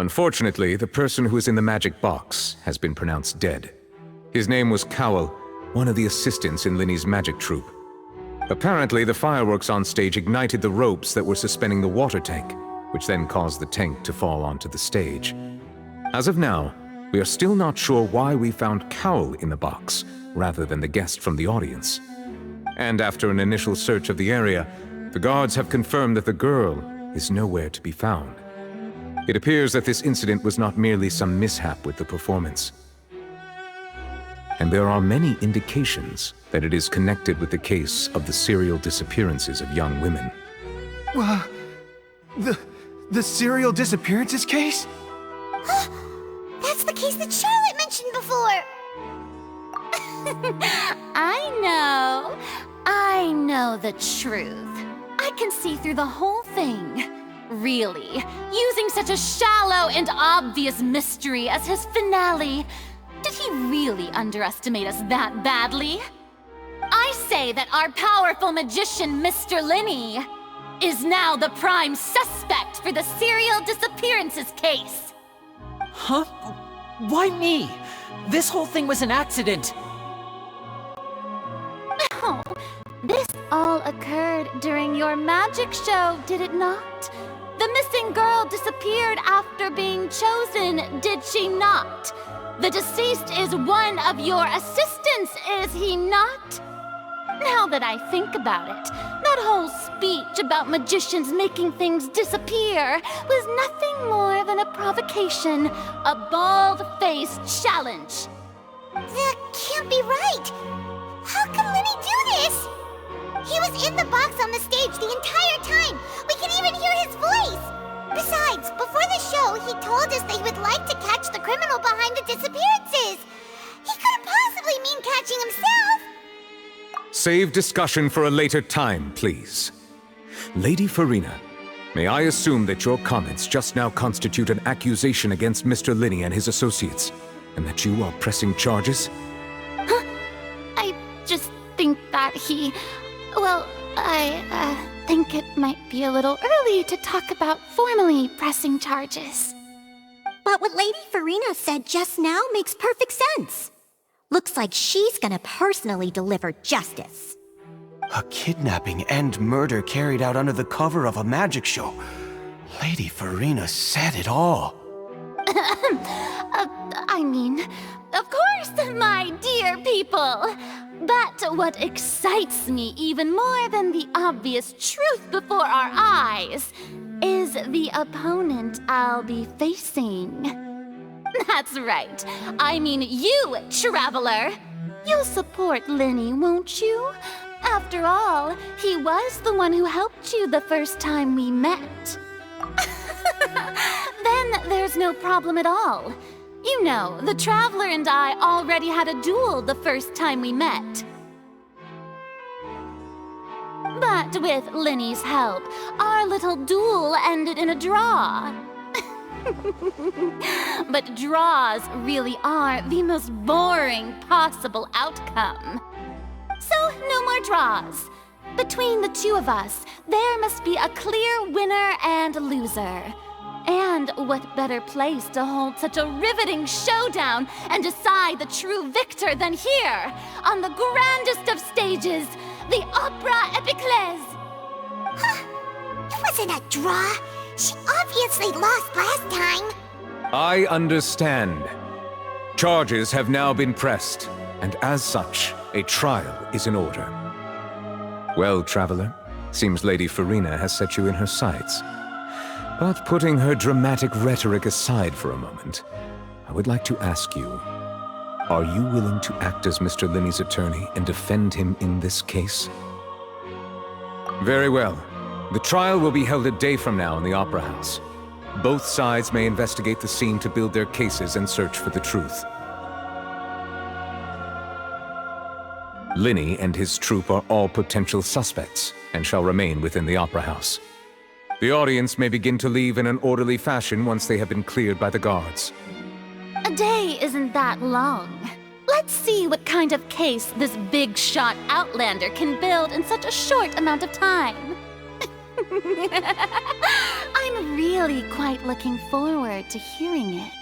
Unfortunately, the person who is in the magic box has been pronounced dead. His name was Cowell, one of the assistants in Linny's magic troupe. Apparently, the fireworks on stage ignited the ropes that were suspending the water tank, which then caused the tank to fall onto the stage. As of now, we are still not sure why we found Cowell in the box, rather than the guest from the audience. And after an initial search of the area, the guards have confirmed that the girl is nowhere to be found. It appears that this incident was not merely some mishap with the performance. And there are many indications that it is connected with the case of the serial disappearances of young women. The serial disappearances case? That's the case that Charlotte mentioned before! I know the truth. I can see through the whole thing. Really, using such a shallow and obvious mystery as his finale. Did he really underestimate us that badly? I say that our powerful magician, Mr. Linny, is now the prime suspect for the serial disappearances case. Huh? Why me? This whole thing was an accident. No, this all occurred during your magic show, did it not? The missing girl disappeared after being chosen, did she not? The deceased is one of your assistants, is he not? Now that I think about it, that whole speech about magicians making things disappear was nothing more than a provocation, a bald-faced challenge. That can't be right! How can Linny do this? He was in the box on the stage the entire time! We can even hear his voice! Besides, before the show, he told us that he would like to catch the criminal behind the disappearances! He couldn't possibly mean catching himself! Save discussion for a later time, please. Lady Farina, may I assume that your comments just now constitute an accusation against Mr. Linny and his associates, and that you are pressing charges? I just think that I think it might be a little early to talk about formally pressing charges. But what Lady Farina said just now makes perfect sense. Looks like she's gonna personally deliver justice. A kidnapping and murder carried out under the cover of a magic show. Lady Farina said it all. Of course, my dear people. But what excites me even more than the obvious truth before our eyes is the opponent I'll be facing. That's right. I mean you, Traveler. You'll support Linny, won't you? After all, he was the one who helped you the first time we met. Then there's no problem at all. You know, the Traveler and I already had a duel the first time we met. But with Linny's help, our little duel ended in a draw. But draws really are the most boring possible outcome. So, no more draws. Between the two of us, there must be a clear winner and loser. And what better place to hold such a riveting showdown and decide the true victor than here, on the grandest of stages, the Opera Epiclese. It wasn't a draw. She obviously lost last time. I understand. Charges have now been pressed, and as such, a trial is in order. Well, Traveler, seems Lady Farina has set you in her sights. But putting her dramatic rhetoric aside for a moment, I would like to ask you, are you willing to act as Mr. Linny's attorney and defend him in this case? Very well. The trial will be held a day from now in the Opera House. Both sides may investigate the scene to build their cases and search for the truth. Linny and his troupe are all potential suspects and shall remain within the Opera House. The audience may begin to leave in an orderly fashion once they have been cleared by the guards. A day isn't that long. Let's see what kind of case this big-shot outlander can build in such a short amount of time. I'm really quite looking forward to hearing it.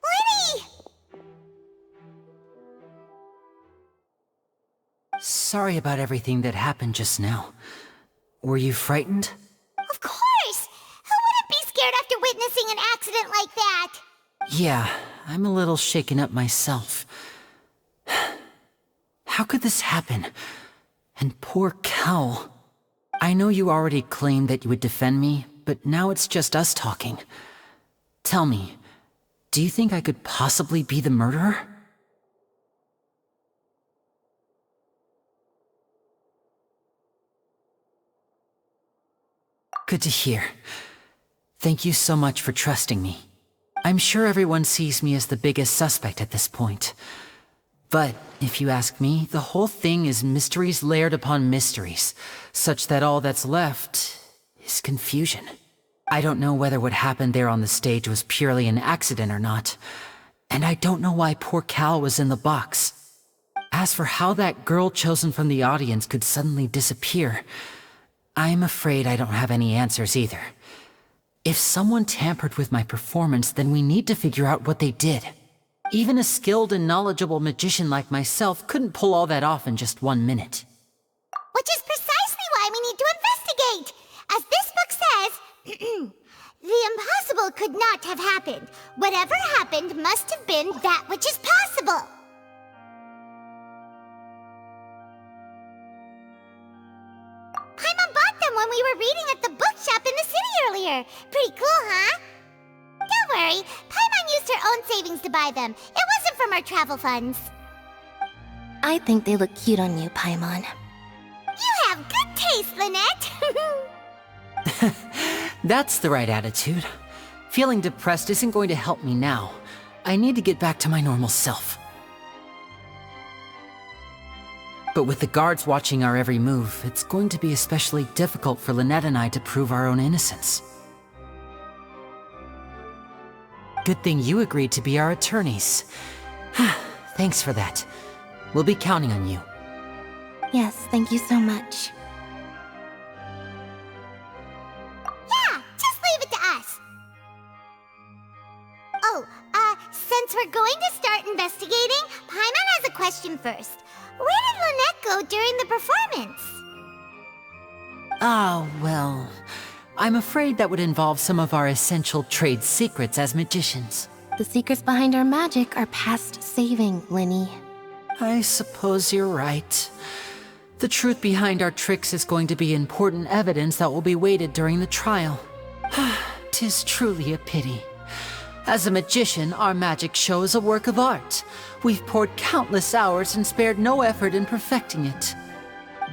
Lenny! Sorry about everything that happened just now. Were you frightened? Of course! Who wouldn't be scared after witnessing an accident like that? Yeah, I'm a little shaken up myself. How could this happen? And poor Cal. I know you already claimed that you would defend me, but now it's just us talking. Tell me, do you think I could possibly be the murderer? Good to hear. Thank you so much for trusting me. I'm sure everyone sees me as the biggest suspect at this point. But if you ask me, the whole thing is mysteries layered upon mysteries, such that all that's left is confusion. I don't know whether what happened there on the stage was purely an accident or not, and I don't know why poor Cal was in the box. As for how that girl chosen from the audience could suddenly disappear, I'm afraid I don't have any answers either. If someone tampered with my performance, then we need to figure out what they did. Even a skilled and knowledgeable magician like myself couldn't pull all that off in just 1 minute. Which is precisely why we need to investigate! As this book says, the impossible could not have happened. Whatever happened must have been that which is possible. Paimon bought them when we were reading at the bookshop in the city earlier. Pretty cool, huh? Don't worry, Paimon used her own savings to buy them. It wasn't from our travel funds. I think they look cute on you, Paimon. You have good taste, Lynette! That's the right attitude. Feeling depressed isn't going to help me now. I need to get back to my normal self. But with the guards watching our every move, it's going to be especially difficult for Lynette and I to prove our own innocence. Good thing you agreed to be our attorneys. Thanks for that. We'll be counting on you. Yes, thank you so much. Yeah, just leave it to us. Oh, since we're going to start investigating, Paimon has a question first. Where did Lynette go during the performance? Ah, well, I'm afraid that would involve some of our essential trade secrets as magicians. The secrets behind our magic are past saving, Lenny. I suppose you're right. The truth behind our tricks is going to be important evidence that will be weighted during the trial. 'Tis truly a pity. As a magician, our magic show is a work of art. We've poured countless hours and spared no effort in perfecting it.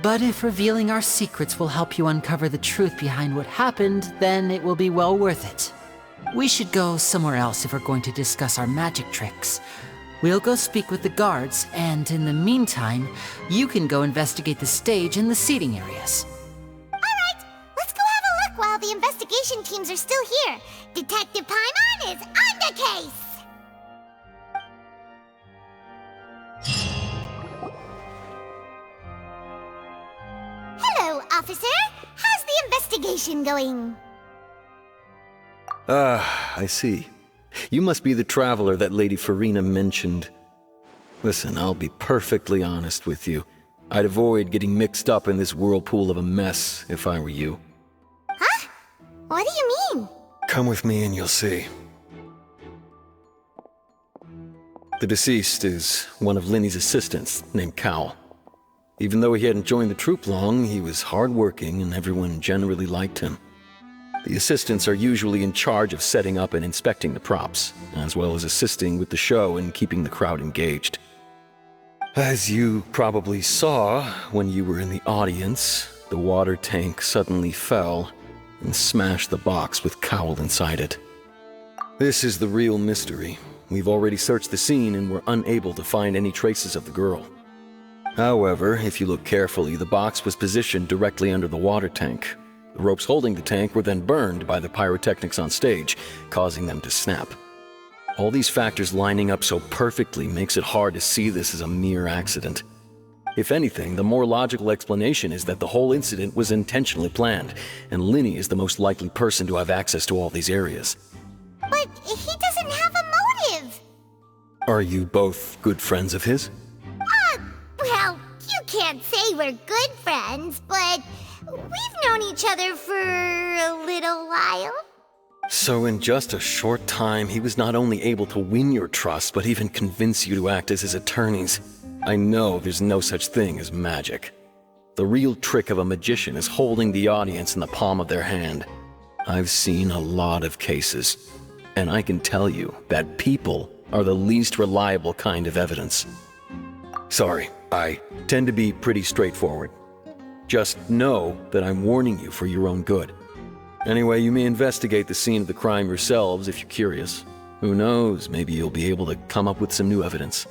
But if revealing our secrets will help you uncover the truth behind what happened, then it will be well worth it. We should go somewhere else if we're going to discuss our magic tricks. We'll go speak with the guards, and in the meantime, you can go investigate the stage and the seating areas. Alright, let's go have a look while the investigation teams are still here. Detective Paimon is on the case! Hello, officer. How's the investigation going? I see. You must be the traveler that Lady Farina mentioned. Listen, I'll be perfectly honest with you. I'd avoid getting mixed up in this whirlpool of a mess if I were you. Huh? What do you mean? Come with me and you'll see. The deceased is one of Linny's assistants named Cal. Even though he hadn't joined the troupe long, he was hardworking and everyone generally liked him. The assistants are usually in charge of setting up and inspecting the props, as well as assisting with the show and keeping the crowd engaged. As you probably saw when you were in the audience, the water tank suddenly fell and smashed the box with Cowl inside it. This is the real mystery. We've already searched the scene and were unable to find any traces of the girl. However, if you look carefully, the box was positioned directly under the water tank. The ropes holding the tank were then burned by the pyrotechnics on stage, causing them to snap. All these factors lining up so perfectly makes it hard to see this as a mere accident. If anything, the more logical explanation is that the whole incident was intentionally planned, and Linny is the most likely person to have access to all these areas. But he doesn't have a motive. Are you both good friends of his? Well, you can't say we're good friends, but we've known each other for a little while. So in just a short time, he was not only able to win your trust, but even convince you to act as his attorneys. I know there's no such thing as magic. The real trick of a magician is holding the audience in the palm of their hand. I've seen a lot of cases, and I can tell you that people are the least reliable kind of evidence. Sorry, I tend to be pretty straightforward. Just know that I'm warning you for your own good. Anyway, you may investigate the scene of the crime yourselves if you're curious. Who knows, maybe you'll be able to come up with some new evidence.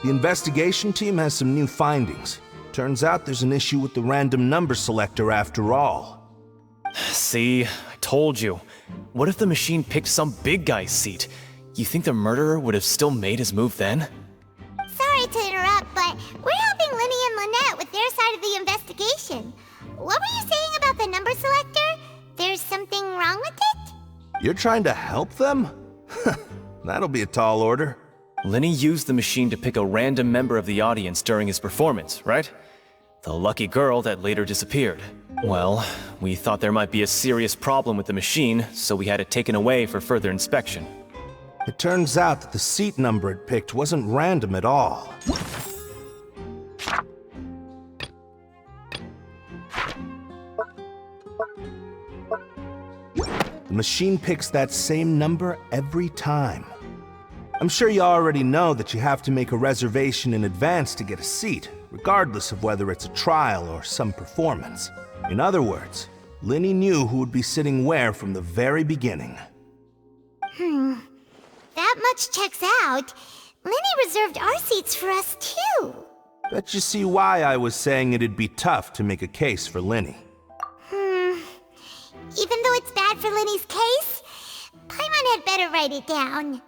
The investigation team has some new findings. Turns out there's an issue with the random number selector after all. See, I told you. What if the machine picked some big guy's seat? You think the murderer would have still made his move then? Sorry to interrupt, but we're helping Linny and Lynette with their side of the investigation. What were you saying about the number selector? There's something wrong with it? You're trying to help them? That'll be a tall order. Linny used the machine to pick a random member of the audience during his performance, right? The lucky girl that later disappeared. Well, we thought there might be a serious problem with the machine, so we had it taken away for further inspection. It turns out that the seat number it picked wasn't random at all. The machine picks that same number every time. I'm sure you already know that you have to make a reservation in advance to get a seat, regardless of whether it's a trial or some performance. In other words, Linny knew who would be sitting where from the very beginning. That much checks out. Linny reserved our seats for us too. Bet you see why I was saying it'd be tough to make a case for Linny. Even though it's bad for Linny's case, Paimon had better write it down.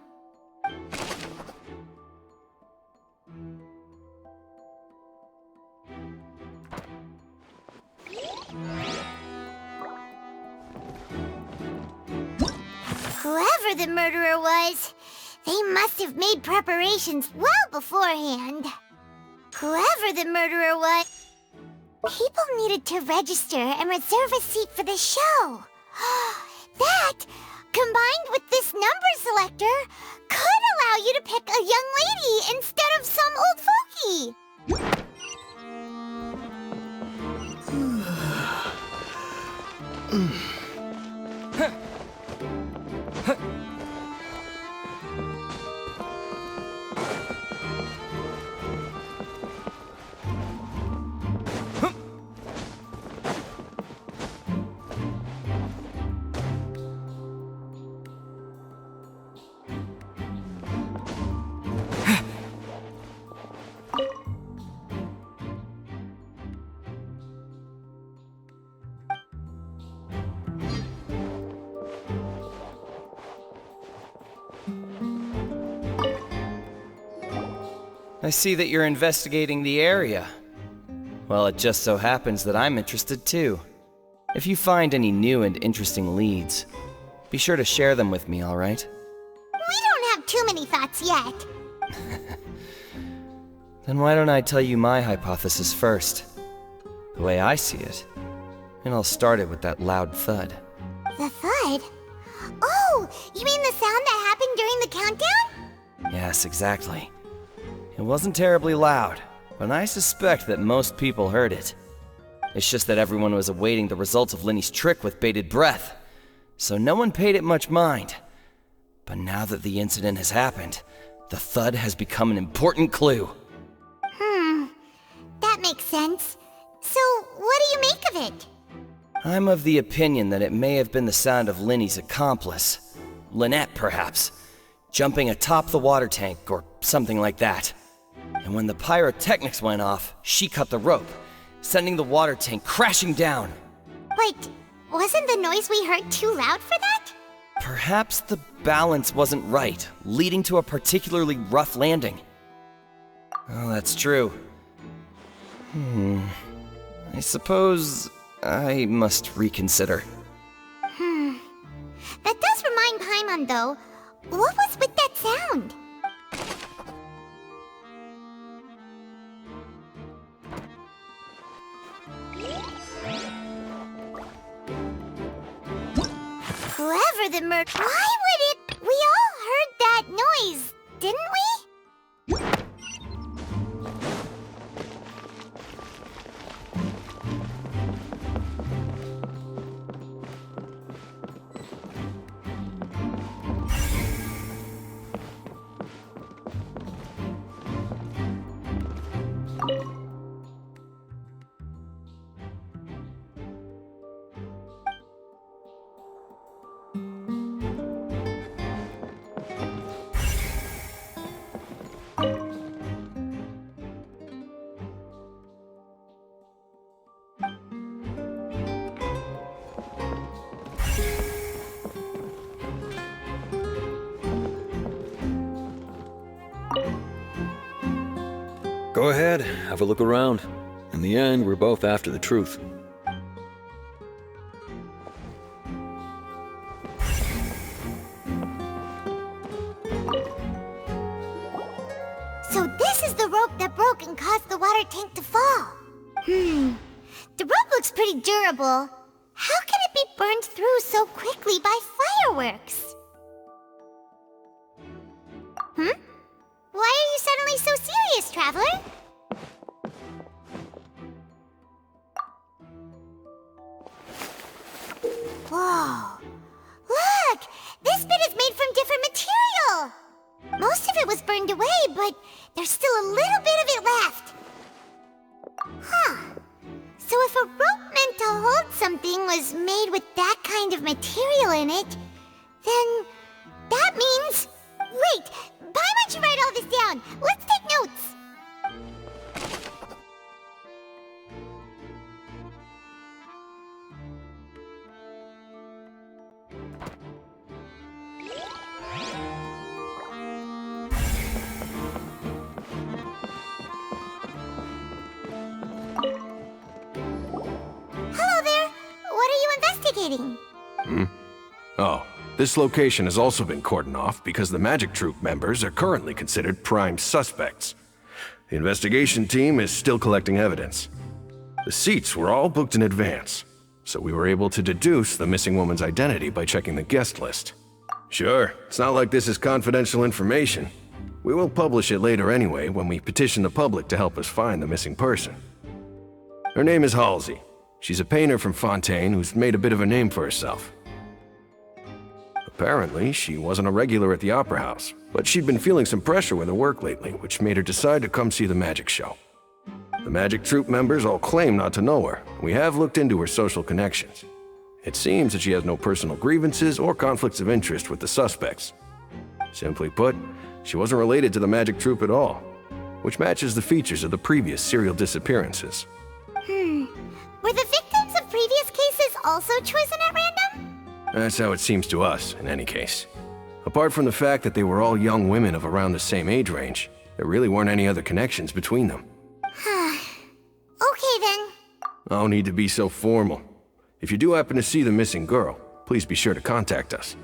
Whoever the murderer was, they must have made preparations well beforehand. Whoever the murderer was, people needed to register and reserve a seat for the show. That, combined with this number selector, could allow you to pick a young lady instead of some old fogey. I see that you're investigating the area. Well, it just so happens that I'm interested too. If you find any new and interesting leads, be sure to share them with me, alright? We don't have too many thoughts yet. Then why don't I tell you my hypothesis first? The way I see it. And I'll start it with that loud thud. The thud? Oh, you mean the sound that happened during the countdown? Yes, exactly. It wasn't terribly loud, but I suspect that most people heard it. It's just that everyone was awaiting the results of Lenny's trick with bated breath, so no one paid it much mind. But now that the incident has happened, the thud has become an important clue. That makes sense. So, what do you make of it? I'm of the opinion that it may have been the sound of Lenny's accomplice, Lynette perhaps, jumping atop the water tank or something like that. And when the pyrotechnics went off, she cut the rope, sending the water tank crashing down. Wait, wasn't the noise we heard too loud for that? Perhaps the balance wasn't right, leading to a particularly rough landing. Oh, that's true. I suppose I must reconsider. That does remind Paimon, though. What was with that sound? Whoever the murk... Why would it... We all heard that noise, didn't we? Go ahead, have a look around. In the end, we're both after the truth. So this is the rope that broke and caused the water tank to fall. The rope looks pretty durable. How can it be burned through so quickly by fireworks? Why are you suddenly so serious, Traveler? Whoa. Look! This bit is made from different material! Most of it was burned away, but there's still a little bit of it left. So if a rope meant to hold something was made with that kind of material in it, then that means... Wait! Paimon should write all this down! Let's take notes! Hello there! What are you investigating? Oh, this location has also been cordoned off because the Magic Troop members are currently considered prime suspects. The investigation team is still collecting evidence. The seats were all booked in advance, so we were able to deduce the missing woman's identity by checking the guest list. Sure, it's not like this is confidential information. We will publish it later anyway when we petition the public to help us find the missing person. Her name is Halsey. She's a painter from Fontaine who's made a bit of a name for herself. Apparently, she wasn't a regular at the Opera House, but she'd been feeling some pressure with her work lately, which made her decide to come see the magic show. The Magic Troop members all claim not to know her. We have looked into her social connections. It seems that she has no personal grievances or conflicts of interest with the suspects. Simply put, she wasn't related to the Magic Troop at all, which matches the features of the previous serial disappearances. Were the victims of previous cases also chosen at random? That's how it seems to us, in any case. Apart from the fact that they were all young women of around the same age range, there really weren't any other connections between them. Okay No need to be so formal. If you do happen to see the missing girl, please be sure to contact us.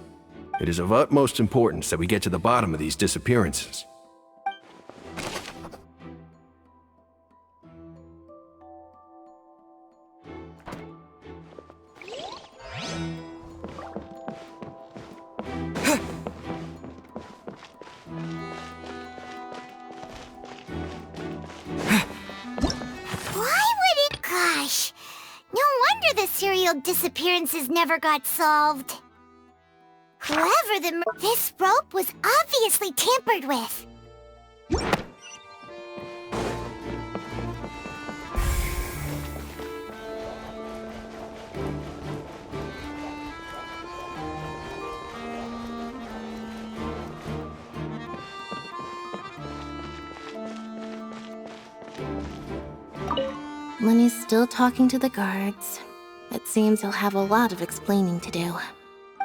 It is of utmost importance that we get to the bottom of these disappearances. Gosh, no wonder the serial disappearances never got solved. This rope was obviously tampered with. Lenny's still talking to the guards. It seems he'll have a lot of explaining to do.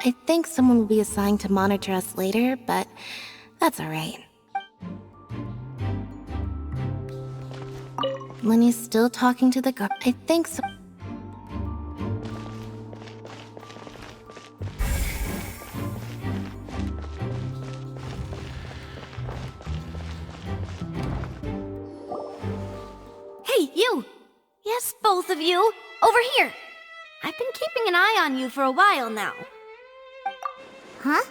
I think someone will be assigned to monitor us later, but that's alright. Lenny's still talking to the guards. I think so. Hey, you! Yes, both of you! Over here! I've been keeping an eye on you for a while now. Huh?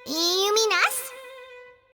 You mean us?